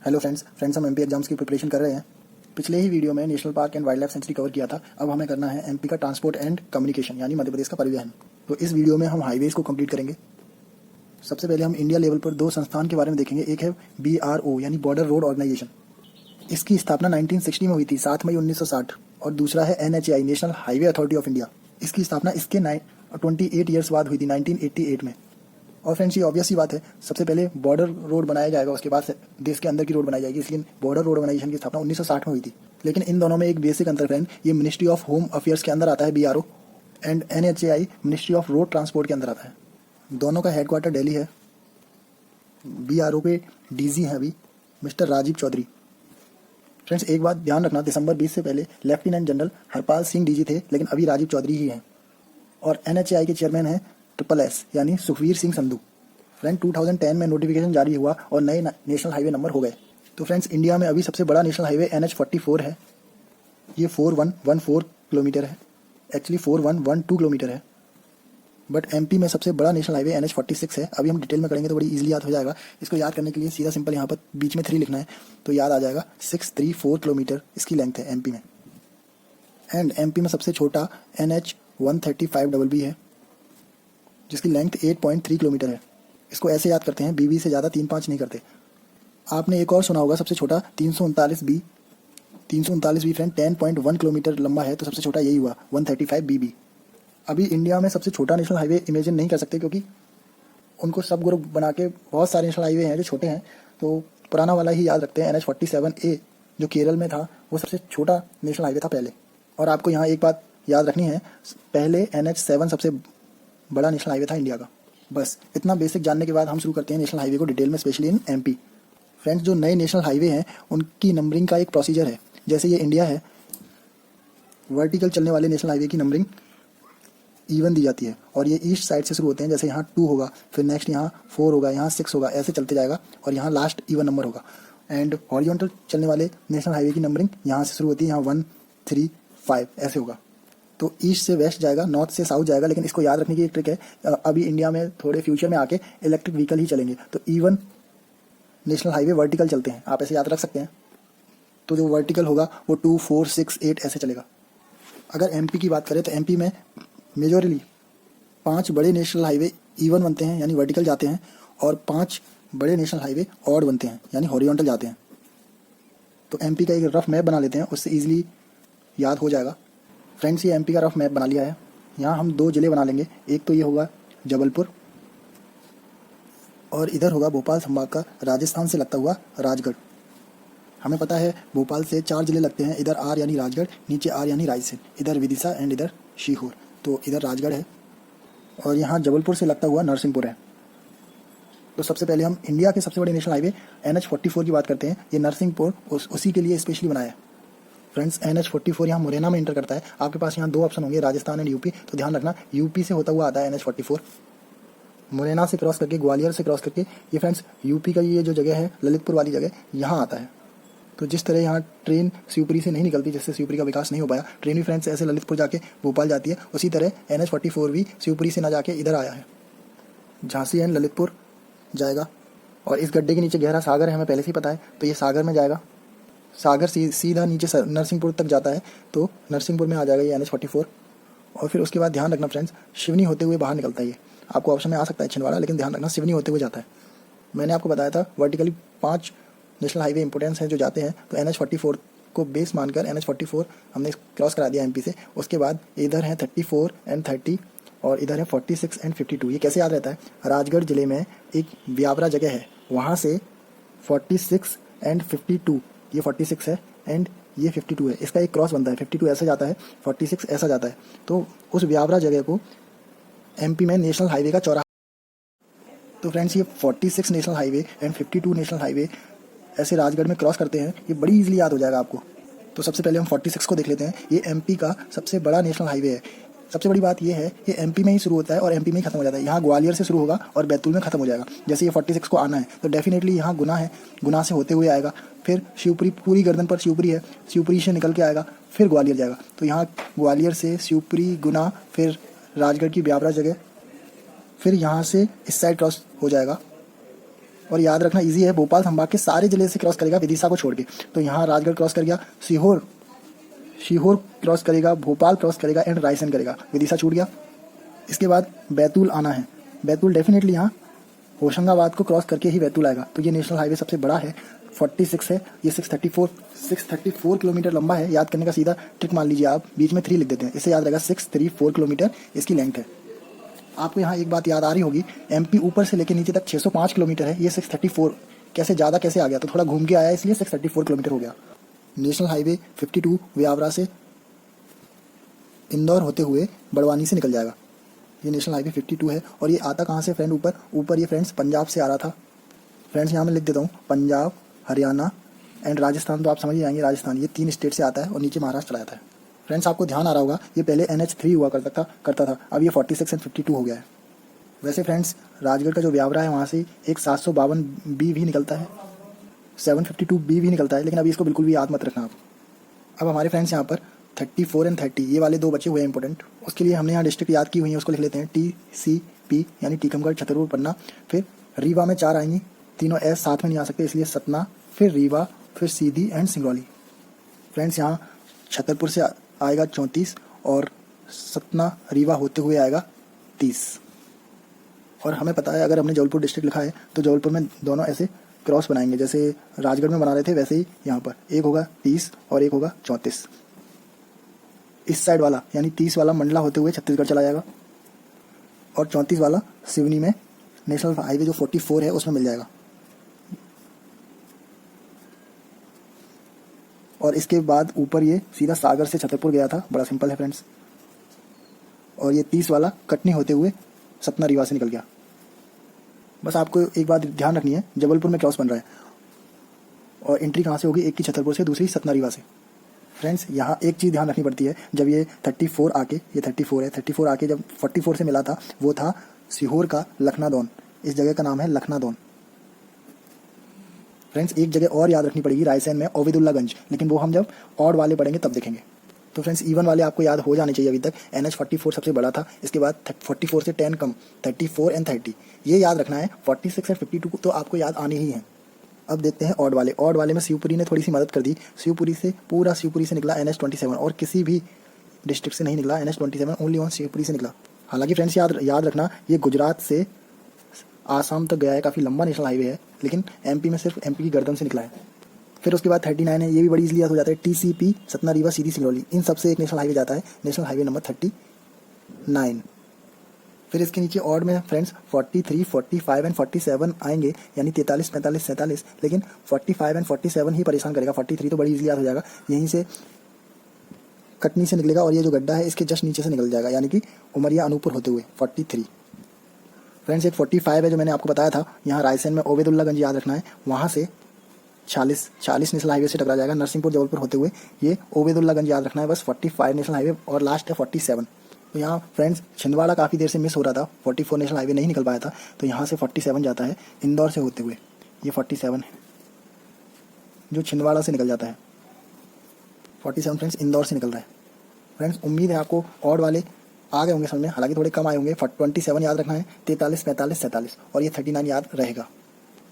Hello friends हम MP exams की preparation कर रहे हैं। पिछले ही वीडियो में national park and wild life sanctuary cover किया था। अब हमें करना है एमपी का ट्रांसपोर्ट एंड कम्युनिकेशन यानी मध्य प्रदेश का परिवहन। तो इस वीडियो में हम हाईवेज को कंप्लीट करेंगे। सबसे पहले हम इंडिया लेवल पर दो संस्थान के बारे में देखेंगे। एक है BRO यानी बॉर्डर रोड ऑर्गेनाइजेशन। इसकी स्थापना 1960 में हुई थी, 7 मई 1960। और दूसरा है NHAI national highway authority of India. इसकी स्थापना इसके 28 ईयर्स बाद हुई थी, 1988 में। और फ्रेंड्स ये ऑब्वियस सी बात है, सबसे पहले बॉर्डर रोड बनाया जाएगा, उसके बाद देश के अंदर की रोड बनाई जाएगी। इसलिए बॉर्डर रोड ऑर्गेनाइजेशन की स्थापना 1960 में हुई थी। लेकिन इन दोनों में एक बेसिक अंतर फ्रेंड, ये मिनिस्ट्री ऑफ होम अफेयर्स के अंदर आता है BRO, and NHAI ministry of road transport के अंदर आता है। दोनों का हेडक्वार्टर दिल्ली है। BRO पे DG हैं अभी मिस्टर राजीव चौधरी। फ्रेंड्स एक बात ध्यान रखना, दिसंबर 20 से पहले lieutenant general Harpal Singh DG थे, लेकिन अभी राजीव चौधरी ही हैं। और NHAI के चेयरमैन हैं SSS यानी सुखवीर सिंह संधू। फ्रेंड 2010 में नोटिफिकेशन जारी हुआ और नए नेशनल हाईवे नंबर हो गए। तो फ्रेंड्स इंडिया में अभी सबसे बड़ा नेशनल हाईवे NH44 है। ये 4114 किलोमीटर है, एक्चुअली 4112 किलोमीटर है। बट MP में सबसे बड़ा नेशनल हाईवे NH46 है। अभी हम डिटेल में करेंगे तो बड़ी इजीली याद हो जाएगा। इसको याद करने के लिए सीधा सिंपल यहाँ पर बीच में 3 लिखना है तो याद आ जाएगा। 634 किलोमीटर इसकी लेंथ है MP में। एंड MP में सबसे छोटा NH135BB है, जिसकी लेंथ 8.3 किलोमीटर है। इसको ऐसे याद करते हैं, BB से ज़्यादा 3-5 नहीं करते। आपने एक और सुना होगा सबसे छोटा 339B। 339B फ्रेंड 10.1 किलोमीटर लंबा है, तो सबसे छोटा यही हुआ 135BB। अभी इंडिया में सबसे छोटा नेशनल हाईवे इमेजिन नहीं कर सकते, क्योंकि उनको सब ग्रुप बना के बहुत सारे नेशनल हाईवे हैं जो छोटे हैं, तो पुराना वाला ही याद रखते हैं। NH47A जो केरल में था वो सबसे छोटा नेशनल हाईवे था पहले। और आपको यहाँ एक बात याद रखनी है, पहले NH7 सबसे बड़ा नेशनल हाईवे था इंडिया का। बस इतना बेसिक जानने के बाद हम शुरू करते हैं नेशनल हाईवे को डिटेल में, स्पेशली इन MP। फ्रेंड्स जो नए नेशनल हाईवे हैं उनकी नंबरिंग का एक प्रोसीजर है। जैसे ये इंडिया है, वर्टिकल चलने वाले नेशनल हाईवे की नंबरिंग इवन दी जाती है और ये ईस्ट साइड से शुरू होते हैं। जैसे यहाँ 2 होगा, फिर नेक्स्ट यहाँ 4 होगा, यहाँ 6 होगा, ऐसे चलते जाएगा और यहाँ लास्ट इवन नंबर होगा। एंड हॉरिजॉन्टल चलने वाले नेशनल हाईवे की नंबरिंग यहाँ से शुरू होती है, यहाँ 1, 3, 5 ऐसे होगा। तो ईस्ट से वेस्ट जाएगा, नॉर्थ से साउथ जाएगा। लेकिन इसको याद रखने की एक ट्रिक है, अभी इंडिया में थोड़े फ्यूचर में आके इलेक्ट्रिक व्हीकल ही चलेंगे, तो इवन नेशनल हाईवे वर्टिकल चलते हैं, आप ऐसे याद रख सकते हैं। तो जो वर्टिकल होगा वो 2, 4, 6, 8 ऐसे चलेगा। अगर MP की बात करें तो MP में मेजोरली 5 बड़े नेशनल हाईवे इवन बनते हैं यानी वर्टिकल जाते हैं, और 5 बड़े नेशनल हाईवे ऑड बनते हैं यानी हॉरिजॉन्टल जाते हैं। तो MP का एक रफ मैप बना लेते हैं, उससे ईजिली याद हो जाएगा। फ्रेंड्स ये MP का रफ मैप बना लिया है। यहाँ हम 2 जिले बना लेंगे, एक तो ये होगा जबलपुर और इधर होगा भोपाल संभाग का राजस्थान से लगता हुआ राजगढ़। हमें पता है भोपाल से 4 जिले लगते हैं, इधर R यानी राजगढ़, नीचे R यानी रायसेन, इधर विदिशा एंड इधर सीहोर। तो इधर राजगढ़ है और यहाँ जबलपुर से लगता हुआ नरसिंहपुर है। तो सबसे पहले हम इंडिया के सबसे बड़े नेशनल हाईवे NH44 की बात करते हैं। ये नरसिंहपुर उसी के लिए स्पेशली बनाया है। फ्रेंड्स NH44 यहाँ मुरैना में इंटर करता है। आपके पास यहाँ 2 ऑप्शन होंगे, राजस्थान एंड UP। तो ध्यान रखना UP से होता हुआ आता है NH44, मुरैना से क्रॉस करके, ग्वालियर से क्रॉस करके। ये फ्रेंड्स UP का ये जो जगह है ललितपुर वाली जगह, यहाँ आता है। तो जिस तरह यहाँ ट्रेन शिवपुरी से नहीं निकलती, जिससे शिवपुरी का विकास नहीं हो पाया, ट्रेन भी फ्रेंड्स ऐसे ललितपुर जाके भोपाल जाती है, उसी तरह NH44 भी शिवपुरी से ना जाके इधर आया है, झांसी एंड ललितपुर जाएगा। और इस गड्ढे के नीचे गहरा सागर है, हमें पहले से ही पता है, तो ये सागर में जाएगा। सागर सीधा नीचे नरसिंहपुर तक जाता है, तो नरसिंहपुर में आ जाएगा ये NH44। और फिर उसके बाद ध्यान रखना फ्रेंड्स, सिवनी होते हुए बाहर निकलता है ये। आपको ऑप्शन में आ सकता है छिंदवाड़ा, लेकिन ध्यान रखना सिवनी होते हुए जाता है। मैंने आपको बताया था वर्टिकली 5 नेशनल हाईवे इंपोर्टेंस हैं जो जाते हैं, तो NH44 को बेस मानकर NH44 हमने क्रॉस करा दिया MP से। उसके बाद इधर है 34 एंड 30 और इधर है 46 एंड 52। ये कैसे याद रहता है, राजगढ़ जिले में एक ब्यावरा जगह है, वहाँ से 46 एंड 52, ये 46 है एंड ये 52 है, इसका एक क्रॉस बनता है। 52 ऐसे जाता है, 46 ऐसा जाता है। तो उस ब्यावरा जगह को MP में नेशनल हाईवे का चौराहा। तो फ्रेंड्स ये 46 national highway and 52 national highway ऐसे राजगढ़ में क्रॉस करते हैं, ये बड़ी इजीली याद हो जाएगा आपको। तो सबसे पहले हम 46 को देख लेते हैं। ये MP का सबसे बड़ा नेशनल हाईवे है। सबसे बड़ी बात ये है, ये MP में ही शुरू होता है और MP में ही खत्म हो जाता है। यहाँ ग्वालियर से शुरू होगा और बैतूल में खत्म हो जाएगा। जैसे ये 46 को आना है तो डेफिनेटली यहाँ गुना है, गुना से होते हुए आएगा, फिर शिवपुरी, पूरी गर्दन पर शिवपुरी है, शिवपुरी से निकल के आएगा, फिर ग्वालियर जाएगा। तो यहाँ ग्वालियर से शिवपुरी, गुना, फिर राजगढ़ की ब्यावरा जगह, फिर यहाँ से इस साइड क्रॉस हो जाएगा और याद रखना इजी है, भोपाल संभाग के सारे जिले से क्रॉस करेगा विदिशा को छोड़ के। तो यहाँ राजगढ़ क्रॉस कर गया, सीहोर क्रॉस करेगा, भोपाल क्रॉस करेगा एंड रायसेन करेगा, विदिशा छूट गया। इसके बाद बैतूल आना है, बैतूल डेफिनेटली यहाँ होशंगाबाद को क्रॉस करके ही बैतूल आएगा। तो ये नेशनल हाईवे सबसे बड़ा है, 46 है, ये 634 किलोमीटर लंबा है। याद करने का सीधा ट्रिक मान लीजिए आप, बीच में 3 लिख देते हैं, इससे याद रहेगा 634 किलोमीटर इसकी लेंथ है। आपको यहाँ एक बात याद आ रही होगी, एमपी ऊपर से लेकर नीचे तक 605 किलोमीटर है, ये 634 कैसे ज़्यादा कैसे आ गया, तो थोड़ा घूम के आया इसलिए 634 किलोमीटर हो गया। नेशनल हाईवे 52 व्यावरा से इंदौर होते हुए बड़वानी से निकल जाएगा। ये नेशनल हाईवे 52 है और ये आता कहाँ से फ्रेंड, ऊपर ये फ्रेंड्स पंजाब से आ रहा था। फ्रेंड्स यहाँ मैं लिख देता हूँ, पंजाब, हरियाणा एंड राजस्थान, तो आप समझ ही जाएंगे राजस्थान, ये 3 स्टेट से आता है और नीचे महाराष्ट्र चला जाता है। फ्रेंड्स आपको ध्यान आ रहा होगा, ये पहले NH3 हुआ करता था, अब ये 46 एंड 52 हो गया है। वैसे फ्रेंड्स राजगढ़ का जो व्यावरा है वहाँ से एक 752B भी निकलता है, 752B भी निकलता है, लेकिन अभी इसको बिल्कुल भी याद मत रखना आप। अब हमारे फ्रेंड्स यहाँ पर 34 एंड 30 ये वाले 2 बचे हुए हैं इंपॉर्टेंट, उसके लिए हमने यहाँ डिस्ट्रिक्ट याद की हुई है, उसको लिख लेते हैं TCP यानी टीकमगढ़, छतरपुर, पन्ना। फिर रीवा में 4 आएंगी, तीनों S साथ में नहीं आ सकते इसलिए सतना, फिर रीवा, फिर सीधी एंड सिंगरौली। फ्रेंड्स यहाँ छतरपुर से आएगा 34 और सतना रीवा होते हुए आएगा 30। और हमें पता है अगर हमने जबलपुर डिस्ट्रिक्ट लिखा है तो जबलपुर में दोनों ऐसे क्रॉस बनाएंगे, जैसे राजगढ़ में बना रहे थे वैसे ही यहाँ पर एक होगा 30 और एक होगा 34। इस साइड वाला यानी 30 वाला मंडला होते हुए छत्तीसगढ़ चला जाएगा और 34 वाला सिवनी में नेशनल हाईवे जो 44 है उसमें मिल जाएगा। और इसके बाद ऊपर ये सीधा सागर से छतरपुर गया था, बड़ा सिंपल है फ्रेंड्स। और ये 30 वाला कटनी होते हुए सतना रीवा से निकल गया। बस आपको एक बात ध्यान रखनी है, जबलपुर में क्रॉस बन रहा है और एंट्री कहाँ से होगी, एक की छतरपुर से, दूसरी सतना रीवा से। फ्रेंड्स यहाँ एक चीज़ ध्यान रखनी पड़ती है, जब ये 34 आके, ये 34 है, 34 आके जब 44 से मिला था वो था सीहोर का लखनादौन, इस जगह का नाम है लखनादौन। फ्रेंड्स एक जगह और याद रखनी पड़ेगी रायसेन में, ओबेदुल्लागंज, लेकिन वो हम जब ऑड वाले पढ़ेंगे तब देखेंगे। तो फ्रेंड्स इवन वाले आपको याद हो जाने चाहिए अभी तक। NH44 सबसे बड़ा था, इसके बाद 44 से 10 कम, 34 एंड 30 ये याद रखना है। 46 एंड 52 तो आपको याद आने ही है। अब देखते हैं ऑड वाले। ऑड वाले में शिवपुरी ने थोड़ी सी मदद कर दी, शिवपुरी से निकला NH27 और किसी भी डिस्ट्रिक्ट से नहीं निकला NH27, ओनली ऑन शिवपुरी से निकला। हालांकि फ्रेंड्स याद रखना ये गुजरात से आसाम तक गया है, काफ़ी लंबा नेशनल हाईवे है, लेकिन MP में सिर्फ MP की गर्दन से निकला है। फिर उसके बाद 39 है, ये भी बड़ी इजीली याद हो जाता है, TCP सतना रीवा सीधी सिंगरौली, इन सबसे एक नेशनल हाईवे जाता है, नेशनल हाईवे नंबर 39। फिर इसके नीचे ऑड में फ्रेंड्स 43, 45 एंड 47 आएंगे, यानी 43, 45, 47, लेकिन 45 एंड 47 ही परेशान करेगा। 43 तो बड़ी इजीली याद हो जाएगा, यहीं से कटनी से निकलेगा और ये जो गड्ढा है इसके जस्ट नीचे से निकल जाएगा, यानी कि उमरिया अनूपपुर होते हुए 43। फ्रेंड्स एक 45 है जो मैंने आपको बताया था, यहाँ रायसेन में ओबेदुल्लागंज याद रखना है, वहाँ से 40 नेशनल हाईवे से टकरा जाएगा नरसिंहपुर जबलपुर होते हुए, ये ओबेदुल्लागंज याद रखना है बस। 45 नेशनल हाईवे और लास्ट है 47। तो यहाँ फ्रेंड्स छिंदवाड़ा काफ़ी देर से मिस हो रहा था, 44 नेशनल हाईवे नहीं निकल पाया था, तो यहाँ से 47 जाता है इंदौर से होते हुए, ये 47 है जो छिंदवाड़ा से निकल जाता है। 47 फ्रेंड्स इंदौर से निकल रहा है। फ्रेंड्स उम्मीद है आपको ऑड वाले आ गए होंगे समझ में, हालांकि थोड़े कम आए होंगे। 27 याद रखना है, 43, 45, 47 और ये 39 याद रहेगा।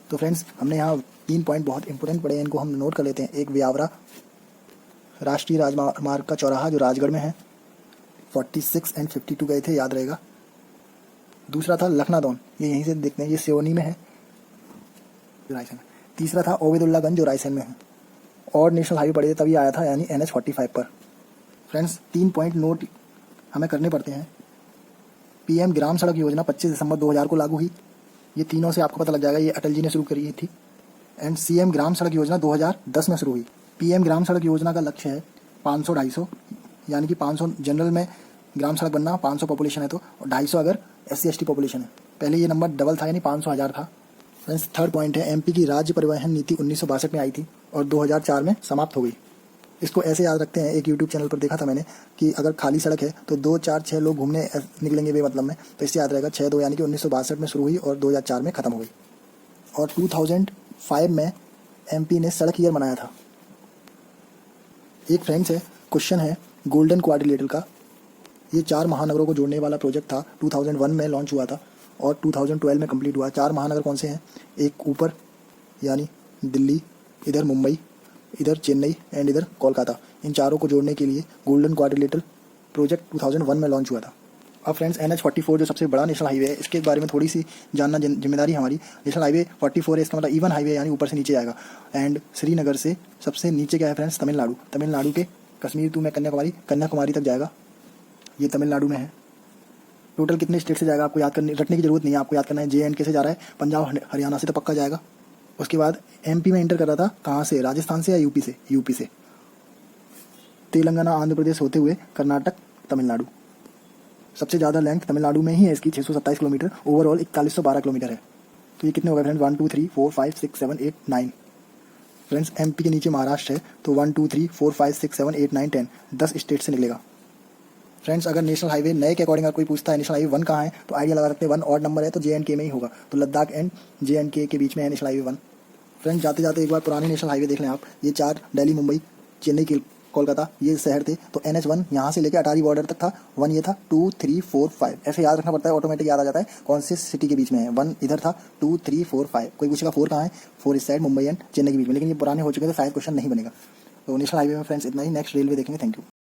तो फ्रेंड्स हमने यहाँ 3 पॉइंट बहुत इंपॉर्टेंट पड़े हैं, इनको हम नोट कर लेते हैं। एक व्यावरा राष्ट्रीय राजमार्ग का चौराहा जो राजगढ़ में है, 46 एंड 52 गए थे, याद रहेगा। दूसरा था लखनादौन, ये यहीं से देखते हैं, ये सिवनी में है रायसेन। तीसरा था ओबेदुल्लागंज जो रायसेन में है। और नेशनल हाईवे पड़े थे तभी आया था, यानी NH45 पर। फ्रेंड्स 3 पॉइंट नोट हमें करने पड़ते हैं। PM ग्राम सड़क योजना 25 दिसंबर 2000 को लागू हुई, ये तीनों से आपको पता लग जाएगा, ये अटल जी ने शुरू करी थी। एंड CM ग्राम सड़क योजना 2010 में शुरू हुई। PM ग्राम सड़क योजना का लक्ष्य है 500-250, यानी कि 500 जनरल में ग्राम सड़क बनना, 500 पॉपुलेशन है तो, और 250 अगर SC ST पॉपुलेशन है। पहले ये नंबर डबल था, यानी 500,000 था। फ्रेंड्स थर्ड पॉइंट है, MP की राज्य परिवहन नीति 1962 में आई थी और 2004 में समाप्त हो गई। इसको ऐसे याद रखते हैं, एक YouTube चैनल पर देखा था मैंने कि अगर खाली सड़क है तो 2, 4, 6 लोग घूमने निकलेंगे बेमतलब में, तो इससे याद रहेगा 6-2, यानी कि 1962 में शुरू हुई और 2004 में ख़त्म हो गई। और 2005 में MP ने सड़क ईयर मनाया था। एक फ्रेंड्स है, क्वेश्चन है गोल्डन क्वाड्रिलेटरल का, ये 4 महानगरों को जोड़ने वाला प्रोजेक्ट था, 2001 में लॉन्च हुआ था और 2012 में कंप्लीट हुआ। 4 महानगर कौन से हैं? एक ऊपर यानी दिल्ली, इधर मुंबई, इधर चेन्नई एंड इधर कोलकाता। इन चारों को जोड़ने के लिए गोल्डन क्वाड्रिलेटरल प्रोजेक्ट 2001 में लॉन्च हुआ था। अब फ्रेंड्स NH44 जो सबसे बड़ा नेशनल हाईवे है, इसके बारे में थोड़ी सी जानना जिम्मेदारी हमारी। नेशनल हाईवे 44 है, इसका मतलब इवन हाईवे यानी ऊपर से नीचे आएगा। एंड श्रीनगर से सबसे नीचे क्या है फ्रेंड्स? तमिलनाडु। तमिलनाडु के कश्मीर टू में कन्याकुमारी तक जाएगा, ये तमिलनाडु में है। टोटल कितने स्टेट से जाएगा आपको रटने की जरूरत नहीं है, आपको याद करना है। JNK से जा रहा है, पंजाब हरियाणा से तो पक्का जाएगा। उसके बाद MP में एंटर कर रहा था, कहाँ से? राजस्थान से या यूपी से। तेलंगाना, आंध्र प्रदेश होते हुए कर्नाटक, तमिलनाडु। सबसे ज़्यादा लेंथ तमिलनाडु में ही है इसकी, 627 किलोमीटर। ओवरऑल 4112 किलोमीटर है। तो ये कितने हो गए फ्रेंड्स? 1 2 3 4 5 6 7 8 9। फ्रेंड्स MP के नीचे महाराष्ट्र है, तो 1 2 3 4 5 6 7 8 9 10 10 स्टेट से निकलेगा। फ्रेंड्स अगर नेशनल हाईवे नए के अकॉर्डिंग अगर कोई पूछता है नेशनल हाईवे 1 कहाँ है, तो आइडिया लगा सकते हैं 1 ऑड नंबर है तो JNK में ही होगा। तो लद्दाख एंड JNK के बीच में है नेशनल हाईवे 1। फ्रेंड्स जाते जाते एक बार पुराने नेशनल हाईवे देख लें आप। ये 4 दिल्ली, मुंबई, चेन्नई, कोलकाता ये शहर थे। तो NH1 यहाँ से लेकर अटारी बॉर्डर तक था। 1 ये था, 2 3 4 5 ऐसे याद रखना पड़ता है, ऑटोमेटिक याद आ जाता है कौन से सिटी के बीच में है। 1 इधर था, 2 3 4 5। कोई पूछेगा 4 कहाँ है? 4 इस साइड मुंबई एंड चेन्नई के बीच में, लेकिन ये पुराने हो चुके हैं तो शायद क्वेश्चन नहीं बनेगा। तो नेशनल हाईवे में फ्रेंड्स इतना ही। नेक्स्ट रेलवे देखेंगे। Thank you.